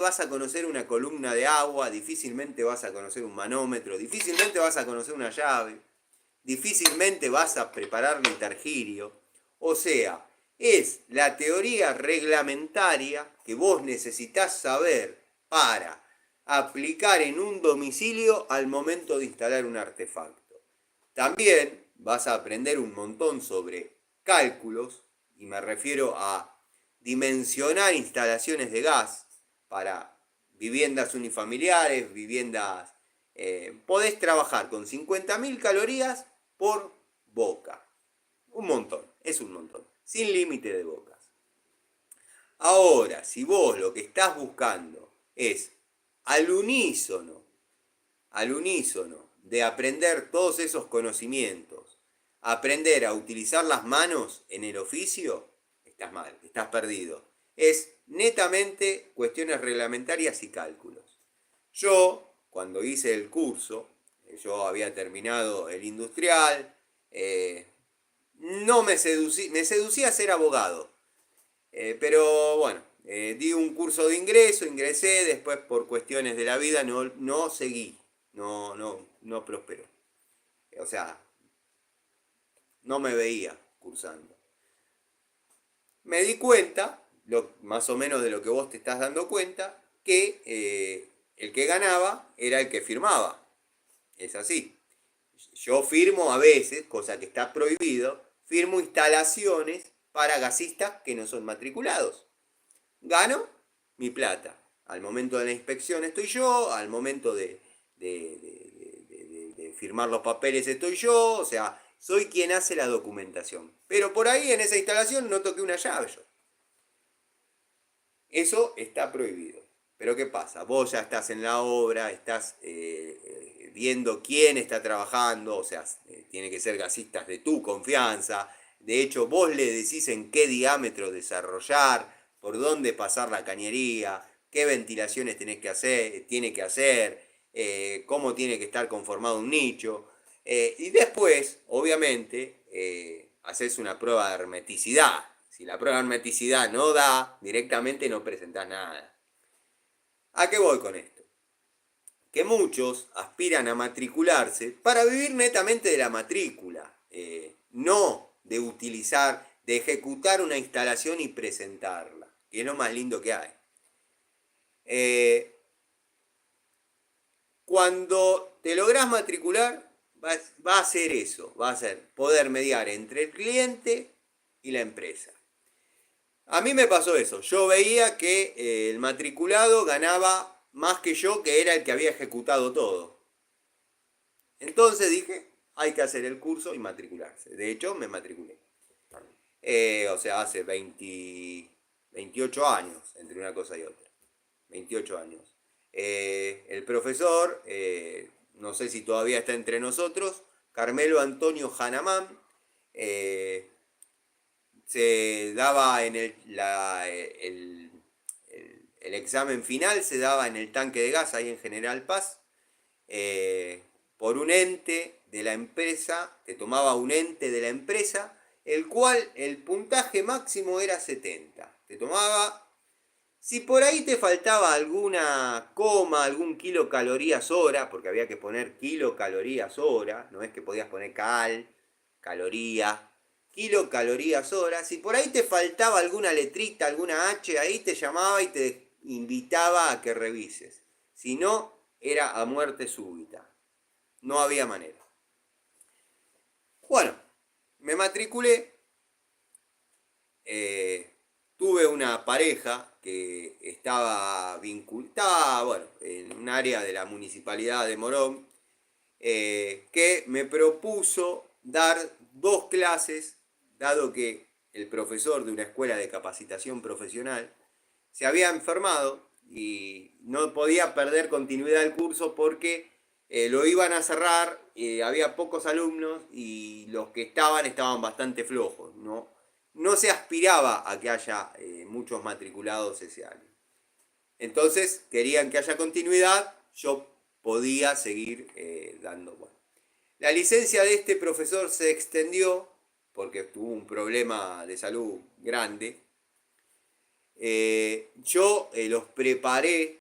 vas a conocer una columna de agua, difícilmente vas a conocer un manómetro, difícilmente vas a conocer una llave, difícilmente vas a preparar litargirio. O sea, es la teoría reglamentaria que vos necesitas saber para aplicar en un domicilio al momento de instalar un artefacto. También vas a aprender un montón sobre cálculos, y me refiero a dimensionar instalaciones de gas para viviendas unifamiliares, viviendas... podés trabajar con 50.000 calorías por boca. Un montón, es un montón, sin límite de bocas. Ahora, si vos lo que estás buscando es al unísono, al unísono de aprender todos esos conocimientos, aprender a utilizar las manos en el oficio, estás mal, estás perdido. Es netamente cuestiones reglamentarias y cálculos. Yo, cuando hice el curso, yo había terminado el industrial, no me seducía ser abogado, pero bueno, di un curso de ingreso, ingresé, después por cuestiones de la vida no seguí, no prosperó. O sea, no me veía cursando. Me di cuenta, más o menos de lo que vos te estás dando cuenta, que el que ganaba era el que firmaba. Es así. Yo firmo a veces, cosa que está prohibido, firmo instalaciones para gasistas que no son matriculados. Gano mi plata. Al momento de la inspección estoy yo, al momento de firmar los papeles estoy yo, o sea, soy quien hace la documentación. Pero por ahí en esa instalación no toqué una llave yo. Eso está prohibido. Pero ¿qué pasa? Vos ya estás en la obra, estás viendo quién está trabajando, o sea, tiene que ser gasistas de tu confianza. De hecho, vos le decís en qué diámetro desarrollar, por dónde pasar la cañería, qué ventilaciones tiene que hacer, cómo tiene que estar conformado un nicho. Y después, obviamente, haces una prueba de hermeticidad. Si la prueba de hermeticidad no da, directamente no presentás nada. ¿A qué voy con esto? Que muchos aspiran a matricularse para vivir netamente de la matrícula, no de utilizar, de ejecutar una instalación y presentarla, que es lo más lindo que hay. Cuando te lográs matricular, va a ser eso, va a ser poder mediar entre el cliente y la empresa. A mí me pasó eso, yo veía que el matriculado ganaba más que yo, que era el que había ejecutado todo. Entonces dije, hay que hacer el curso y matricularse. De hecho, me matriculé. O sea, hace 28 años entre una cosa y otra. 28 años. El profesor, no sé si todavía está entre nosotros, Carmelo Antonio Hanamán, se daba en el examen final, se daba en el tanque de gas, ahí en General Paz, por un ente de la empresa, que tomaba un ente de la empresa, el cual el puntaje máximo era 70. Te tomaba, si por ahí te faltaba alguna coma, algún kilocalorías hora, porque había que poner kilocalorías hora, no es que podías poner caloría, kilocalorías hora, si por ahí te faltaba alguna letrita, alguna H, ahí te llamaba y te invitaba a que revises. Si no, era a muerte súbita. No había manera. Bueno, me matriculé, tuve una pareja que estaba vinculada, bueno, en un área de la municipalidad de Morón, que me propuso dar 2 clases, dado que el profesor de una escuela de capacitación profesional se había enfermado y no podía perder continuidad del curso porque lo iban a cerrar, había pocos alumnos y los que estaban bastante flojos, no se aspiraba a que haya muchos matriculados ese año. Entonces querían que haya continuidad, yo podía seguir dando. Bueno, la licencia de este profesor se extendió porque tuvo un problema de salud grande. Yo los preparé